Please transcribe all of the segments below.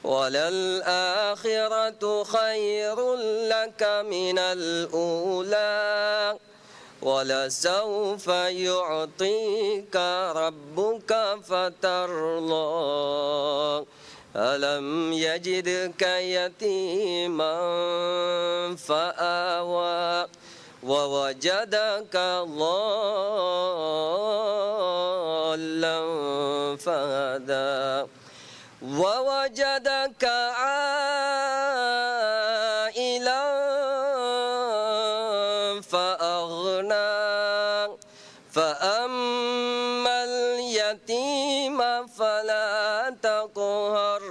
وللآخرة خير لك من الأولى ولسوف يعطيك ربك فترضى ألم يجدك يتيما فآوى ووجدك ضالا فهدى ووجدك عائلا فأغنى فأما اليتيم فلا تقهر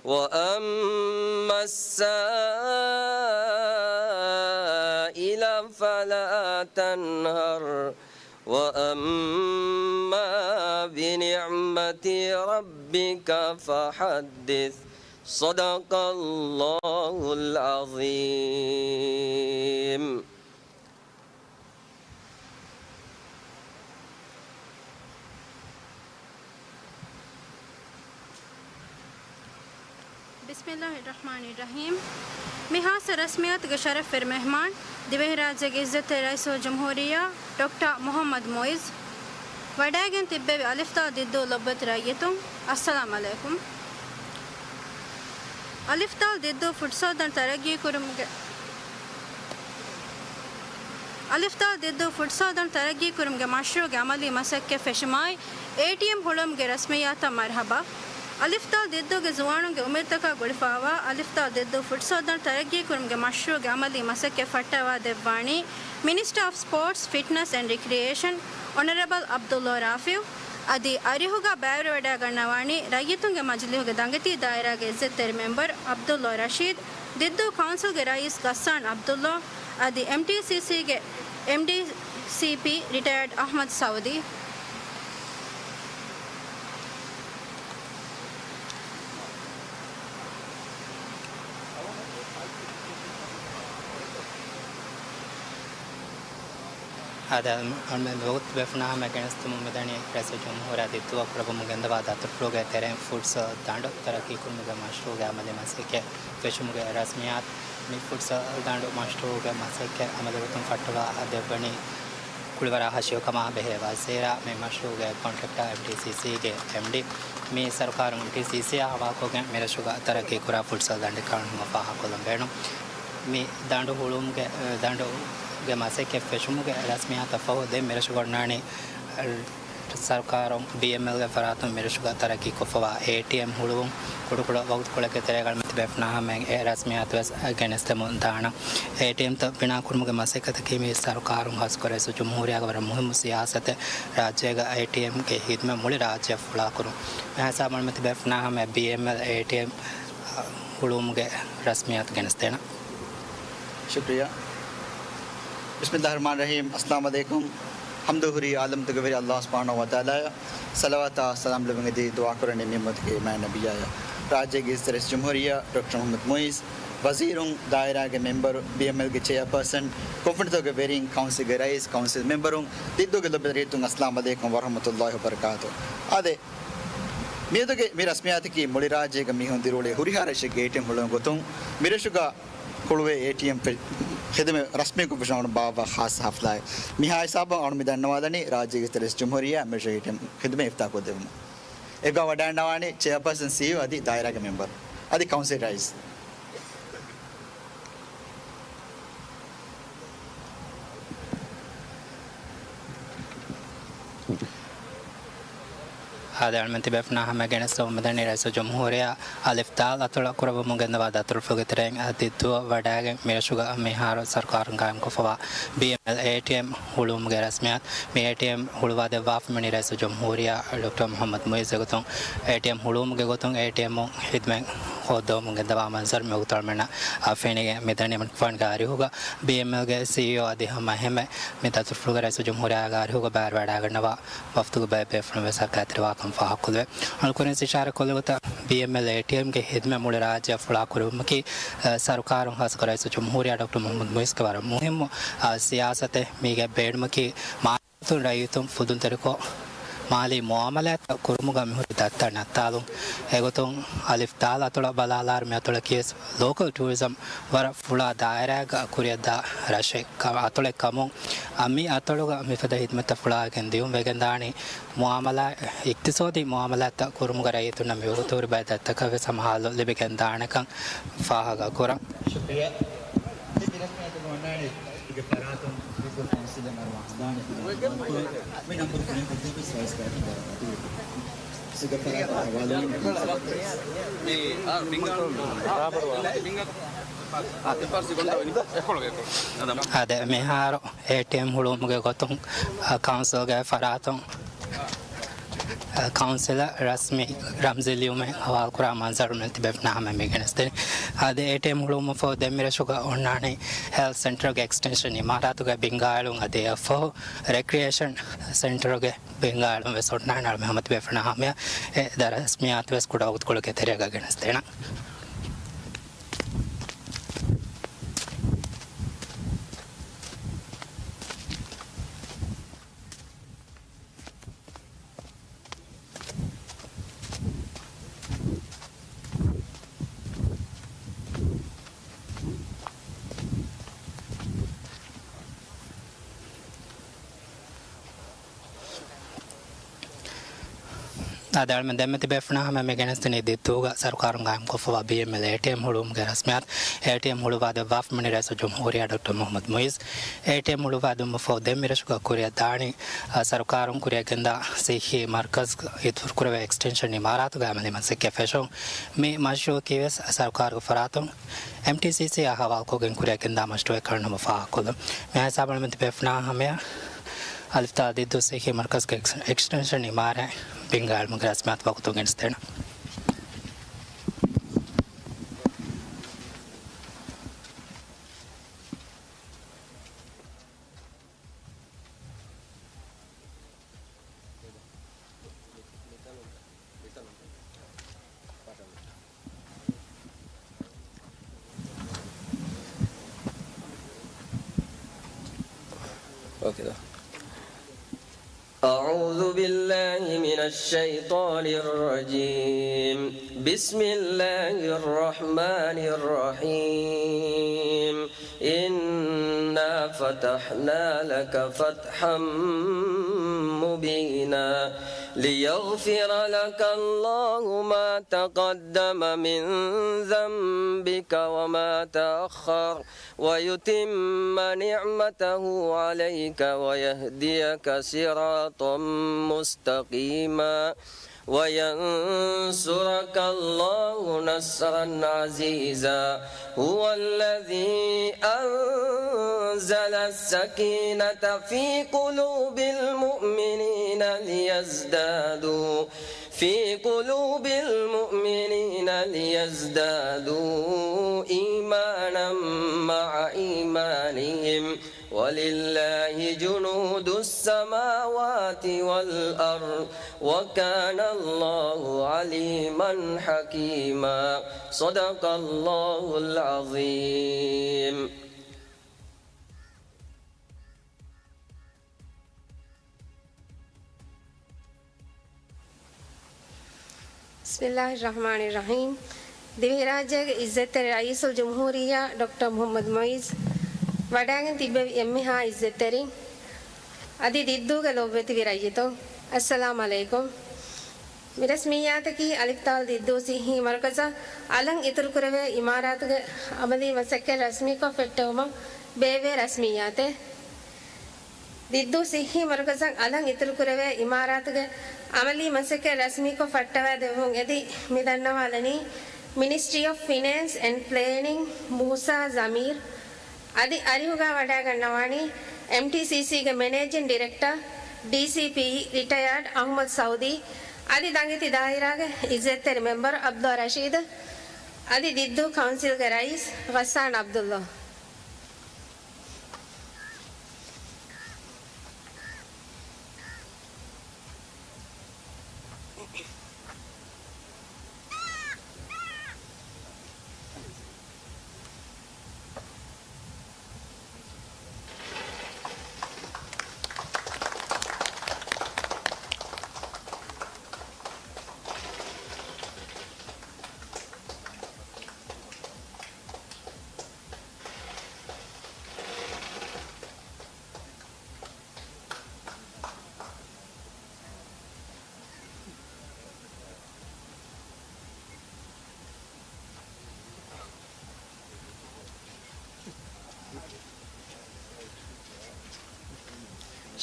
وأما السائل فلا تنهر وأما بنعمة ربك فحدث صدق الله العظيم. बिस्मिल्लाहिर्रहमानिर्रहीम। मिहास रस्मियत के शरफ फिर मेहमान दिवे राज्य के इज्जत रईस जमहूरिया डॉक्टर मोहम्मद मोइज़ वडागन तिब्बे अलिफ्ता दिद्दो लब्बत रायतुम अस्सलाम अलैकुम। अलिफ्ता दिद्दो फुटसोदन तरगी कुरुमगे अलिफ्ता दिद्दो फुटसोदन तरगी कुरुमगे मशरूग अमली मसक के फेशमाई ATM हुलम के रस्मियात मरहबा अलिफ्ता दिद्दो के जुआनों के उम्र तक गुड़फावा अलिफ्ता दिद्दो फुटसोदन तरगी कुरुमगे मशरूग अमली मसक के फट्टावा देवानी minister of sports fitness and recreation honourable Abdullah राफिव अदी अरिहुगा बैर वडा गणवाणी रैयतुंगे मजलिहुगे दंगती दायरा के इज्जत मेंबर अब्दुल्ला रशीद दिद्दो काउंसिल के रईस गस्सान अब्दुल्ला अदी MTCC के MDCP रिटायर्ड अहमद सऊदी هذا الوقت بفناها مكان استمو مدني رئيس الجمهورية ديتو أقرب مجندبات أطرفلوجة ترين فرصة داندو تركي كل مجا مشروع عمل مسكة فيش مجا رسميات مي فرصة داندو مشروع مسكة عمل بتم فتوى أدبني كل ورا هشيو كما به واسيرا مي مشروع كونتراكتر MTCC के MD مي सरकार MTCC आवा को के मेरे शुगा तरक्की कुरा فرصة दांडे कारण मफाहा कोलम बेनो مي दांडो हुलुम के दांडो के मासे के फेशमु के रस्मियात तफावत दे मेरे शुगर नानी सरकारों BML के फरातों मेरे शुगर तरक्की को फवा ATM हुलुम कुड़कुड़ा वक्त कुड़े के तेरे गल में बेफना हमें रस्मियात वस अगेंस्ट मुंदाना ATM तो बिना कुर्म के मासे के तकी में सरकारों खास करे सो जमहूरिया का बड़ा मुहिम सियासत राज्य का ATM के हित में मुड़ी राज्य फुला करूँ मैं साब में बेफना हमें BML ATM हुलुम के रस्मियात अगेंस्ट देना शुक्रिया। बिस्मिल्लाहिर्रहमानिर्रहीम अस्सलाम वालेकुम हमदुहुरी आलम तगवीर अल्लाह सुब्हानहु व तआला सलावत सलाम लबंगे दी दुआ करने नियमत के मैं नबी आया राज्य की रईस जमहूरिया डॉक्टर मोहम्मद मोइज़ वज़ीरों दायरा के मेंबर BML के चेयरपर्सन कॉन्फ्रेंस के वेरिंग काउंसिल के रईस काउंसिल मेंबरों दिद्दो के लबरेतुं अस्सलाम वालेकुम व रहमतुल्लाहि व बरकातुहू आदे मेरे के मेरा रस्मियात की मुड़ी राज्य के मिहों दिरोले हुरिहार से ATM हुलों को तुम मेरे शुगा कुलवे ATM पे खिदमत रस्मी को पेश बाबा खास हफ्ला है मिहाय साहब और मिदान नवादनी राज्य की रईस जमहूरिया मेरे ATM खिदमत इफ्ता को देव एगा वडान नवानी चेयरपर्सन CEO आदि दायरा के मेंबर आदि काउंसिल रईस هذا المنتبه بفنا هم جنس ومدني رئيس الجمهورية الإفتاء أطلع قرب مجندبات أطرفه ترين أديتو وداعم ميرشوغا ميهار سركار قائم كفوا BML ATM هلوم رسميات مي ATM هلواد واف مني رئيس الجمهورية دكتور محمد مويز قطون ATM هلوم قطون ATM خدمة خدام مجندبا منظر مقتول منا أفيني مدني من فن كاري هوغا BML CEO أدي هم هم متأطرفه رئيس الجمهورية كاري هوغا بار وداعم نوا وفتو بيبي فرم وسكاتري واقم فاقله अलकुरें से इशारा कोले होता BML ATM के हित में मुड़े राज्य फुला करूँ कि सरकारों खास करे सो जमहूरिया डॉक्टर मोहम्मद मोइज़ के बारे में मुहिम सियासत में के बेड में कि मातुन रही तुम फुदुन तेरे को මාලි මුආමලාත් කුරුමුග මිහුරු දත්තන තාලුන් එගොතුන් අලිෆ් තාල අතල බලාලාර මෙ අතල කියස් local tourism වර ෆුලා දායරාග කුරියදා රෂේ අතල කමුන් අමි අතලග මිෆද හිදමත ෆුලා ගෙන්දියුම් වෙගෙන්දානි මුආමලා ඉක්තිසෝදි මුආමලාත් කුරුමුග රයිතුන මිහුරු තෝරි බයදත්ත කව සමහල ලිබෙගෙන්දානකන් ෆාහග කුරා شكرا අද මෙහාර ATM හුළුමුගේ ගොතුන් කවුන්සිල්ගේ ෆරාතුන් council rasmi ramzilium hawal kura manzar unti befna hame megeneste ade ATM hulum for demira shuga onnane health center ge extension imaratu ge bengalun ade for recreation center ge bengalun ve sonna nar mehamat befna hame dar rasmi atwes kuda utkol ke terega geneste na adal men demeti befna hame megenestene dittuga sarkarun gam kofa BML ATM hulum ge rasmiat ATM huluvada waf mani rasa jumhuriya Dr. Muhammad Muiz ATM huluvada mufo demirashuga kuriya dani sarkarun kuriya genda sehi markaz itur kurave extension imaratu ga amali manse kefeshon me mashu kives sarkar gu faratun MTCC ahawal ko gen kuriya genda mashto karna mafa kolum me hisabal men befna hame alifta diddu sehi markaz ke extension imare bengal mugrasmat waqtu genstena okay. أعوذ بالله من الشيطان الرجيم بسم الله الرحمن الرحيم إنا فتحنا لك فتحا مبينا ليغفر لك الله ما تقدم من ذنبك وما تأخر ويتم نعمته عليك ويهديك صراطا مستقيما وينصرك الله نصرا عزيزا هو الذي أنزل السكينة في قلوب المؤمنين ليزدادوا إيمانا مع إيمانهم ولله جنود السماوات والأرض وكان الله عليما حكيما صدق الله العظيم बिस्मिल्लाहिर्रहमानिर्रहीम दिव्य राज्य इज्जत रईसुल जमहूरिया डॉक्टर मोहम्मद मुइज़ वडागन तिब्बे एम्मिहा इज्जतरी अदि दिद्दुगे लोबेति विरायतो अस्सलाम अलैकुम मिरस्मियात की अलिफ्ताल दिद्दु सिही मरकज़ अलंग इतुर कुरवे इमारत गे अमली मसक्के रस्मी को फेट्टोमा बेवे रस्मियाते दिद्दु सिही मरकज़ अलंग इतुर कुरवे इमारत गे अमली मसक्के रस्मी को फट्टवा देवुं यदि मिदन्नवालनी ministry of finance and planning Moosa Zameer अदि अरिहुगा वडागन्नवाणी MTCC के managing director DCP retired Ahmed Saudi अदि दंगिति दायरा के इज्जत मेंबर अब्दुल रशीद अदि दिद्दु काउंसिल के रईस गस्सान अब्दुल्ला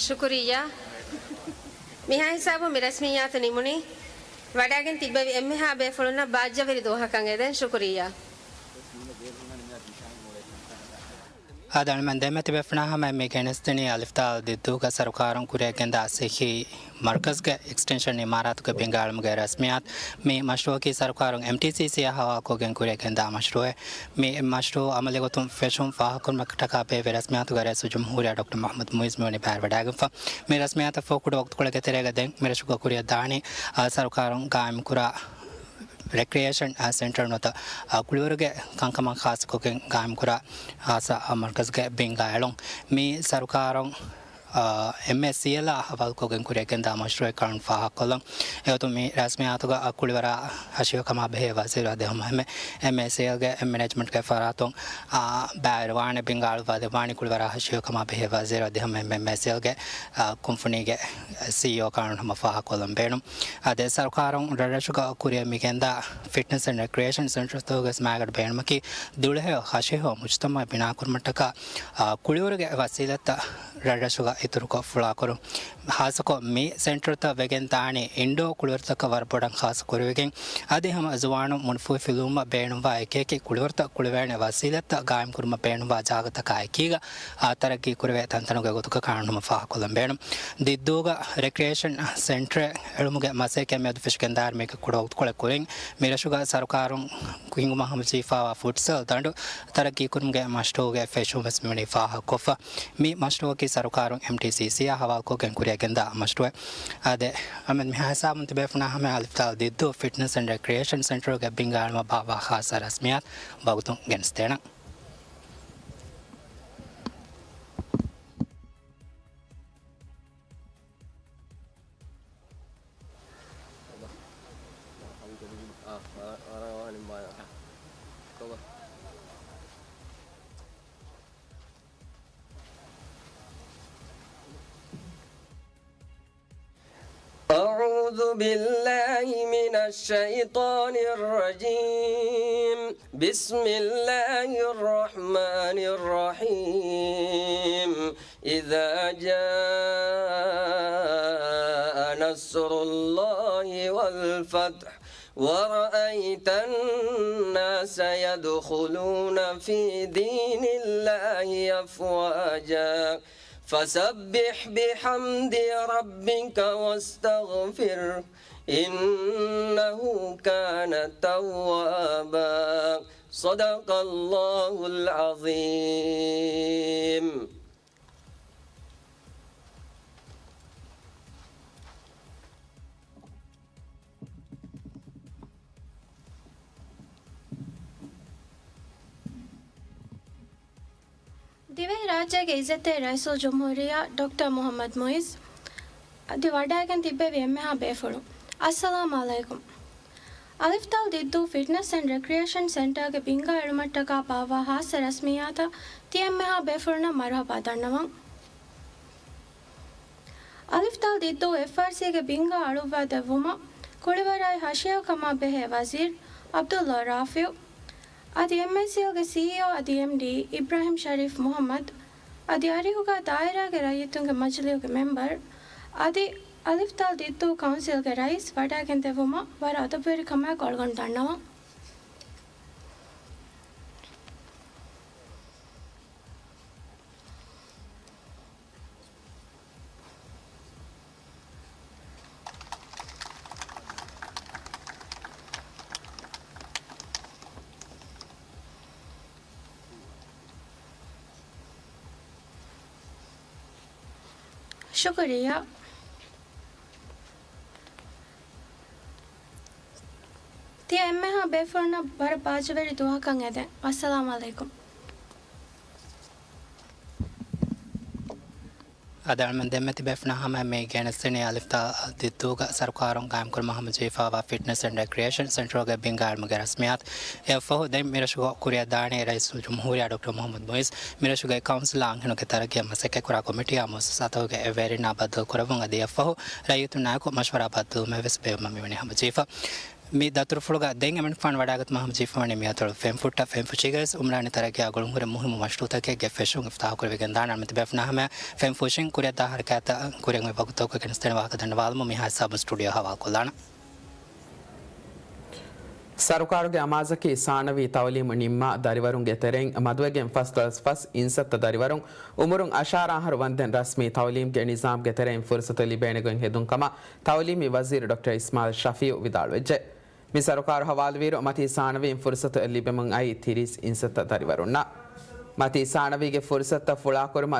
शुक्रिया मिहा हिसाबो मिरस्मियात निमुनी वडागन तिब्बे एम्मेहा बेफुलना बाज्जवरी दोहकंगेदे शुक्रिया هذا من دائما تبفناها ما ميكانيستني الفتاة ديتوكا سرقارن كوريا كندا سيخي مركز का एक्सटेंशन इमारत के बंगाल में रस्मियात में मशरूع की सरकारों MTCC हवा को गंकुरे के अंदा मशरूع में मशरूع अमले को तुम फैशन फाहकुन मकटका पे रस्मियात को रसूल जमहूरिया डॉक्टर मोहम्मद मुइज़ में उन्हें बाहर बढ़ाएगा में रस्मियात फोकट वक्त को लेकर तेरे गदें मेरे शुक्र कुरिया दानी सरकारों कायम कुरा recreation center nota kulurge kankama khas ko gam kura asa markaz ge bengalong mi sarukarong MSCL hawal ko gen kure ken da mashru kan fa kolong eto mi rasmiyat ga kulwara hashiyo kama be wasira de hum MSCL ge management ke faratong bairwane bengal wa de wani kulwara hashiyo kama be wasira de hum MSCL ge company ge CEO kan hum fa kolong benum ade sarkarong rarashuga kure mi ken da fitness and recreation center to ge smagar benum ki dule he hashiyo mujtama bina kurmataka kulurge wasilata rarashuga इतुरको फुला करो खास को मी सेंटर ता वेगन ताने इंडो कुलवर्त का वरपडं खास कुरवेगें आदि हम अजवानो मुनफु फिल्म बेणुवा एके कुलवर्त कुलवेण वसीलत गायम कुर्म बेणुवा जागत कायकीगा आतरकी कुरवे तंतनुगे गोतुक कारणम फाकुलम बेणम दिद्दोगा रिक्रिएशन सेंटर एळमुगे मसे के मेद फिशकंदार मेक कुडोत कोले कुरें मेरशुगा सरकारों कुइंग महम जीफा फुटसल तंडो तरकी कुरमगे मस्टोगे फेशो मस्मिनी फाह कोफा मी मस्टो की सरकारों MTCC हवा को गंकुरिया गंदा मशरूع आदे अमन में हिसाब में तबेफना हमें अल्फताल दिद्दो फिटनेस एंड रिक्रिएशन सेंटर के बंगाल में बाबा खास रस्मियात बहुतों गंस्तेना أعوذ بالله من الشيطان الرجيم بسم الله الرحمن الرحيم إذا جاء نصر الله والفتح ورأيت الناس يدخلون في دين الله أفواجا فسبح بحمد ربك واستغفر إنه كان توابا صدق الله العظيم दिवे राज्य के इज्जत रईसुल जमहूरिया डॉक्टर मोहम्मद मुइज़ दिवाडागन तिब्बे वेम्मेहा बेफुडु अस्सलाम वालेकुम अलिफ्ताल दिद्दु फिटनेस एंड रिक्रिएशन सेंटर के बिंगा एडमट्टका बावा हास रस्मियात तियम्मेहा बेफुडना मरहबा दन्नवं अलिफ्ताल दिद्दु FRC के बिंगा अड़ुवा देवुमा कुड़िवराय हशिया कमा बेहे वजीर अब्दुल्ला राफिउ आदि MSCL के CEO आदि MD इब्राहिम शरीफ मोहम्मद आदि आरिहु का दायरा के रईयतों के मजलियों के मेंबर आदि अलिफ्ताल दिद्दु काउंसिल के रईस वडागन देवुमा वर अदबेरी कमा कोलगन दन्नवा शुक्रिया ती एम्मेहा बेफुरना बर बाजवेरी दुआ कंगेदे अस्सलाम वालेकुम अदर में देमति बेफना हमें में गैनस्तने अलिफ्ता दितुगा सरकारों काम कर मोहम्मद जीफा व फिटनेस एंड रिक्रिएशन सेंटर के बंगाल में रस्मियात एफो दे मेरे शुगर कुरिया दाने रईसुल जमहूरिया डॉक्टर मोहम्मद मुइज़ मेरे शुगर काउंसिल आंखनों के तरह मसे के कुरा कमेटी आमोस साथों के एवेरी ना बदल करवंगा दे एफो रईतु ना को मशवरा बदल में विस्पे मम्मी ने हम जीफा mi datur fulga deng amen fan wadagat maham jifani mi atol fem futta fem fuchigers umrani taraki agulum hore muhim mashruta ke gefeshung iftah kor vegendan amet befna hame fem fushing kurya da harkata kurya me bagutok ke kensten wa ka danwal mo mi ha sab studio hawa kolana ಸರಕಾರಗೆ ಅಮಾಜಕ್ಕೆ ಸಾನವಿ ತವಲೀಮ್ ನಿಮ್ಮ ದರಿವರುಂಗೆ ತೆರೆಂಗ್ ಮದುವೆಗೆಂ ಫಸ್ ಇನ್ಸತ್ತ ದರಿವರುಂ ಉಮರುಂ ಅಶಾರಾಹರ್ ವಂದೆನ್ ರಸ್ಮಿ ತವಲೀಮ್ಗೆ ನಿಜಾಮ್ಗೆ ತೆರೆಂಗ್ ಫುರ್ಸತಲಿ ಬೇಣೆಗೊಂ ಹೆದುಂ ಕಮ ತವಲೀಮಿ ವಜೀರ್ ಡಾಕ್ಟರ್ ಇಸ್ಮಾಲ್ ಶಫೀವ್ ವಿದಾಳ್ವೆಜ್ಜೆ ಮಿ ಸರಕಾರ ಹವಾಲ್ವೀರು ಮತಿ ಸಾನವಿ ಫುರ್ಸತ ಲಿಬೆಮಂ ಐ ತಿರಿಸ್ ಇನ್ಸತ್ತ ದರಿವರುನ್ನ ಮತಿ ಸಾನವಿಗೆ ಫುರ್ಸತ್ತ ಫುಳಾ ಕೊರ್ಮ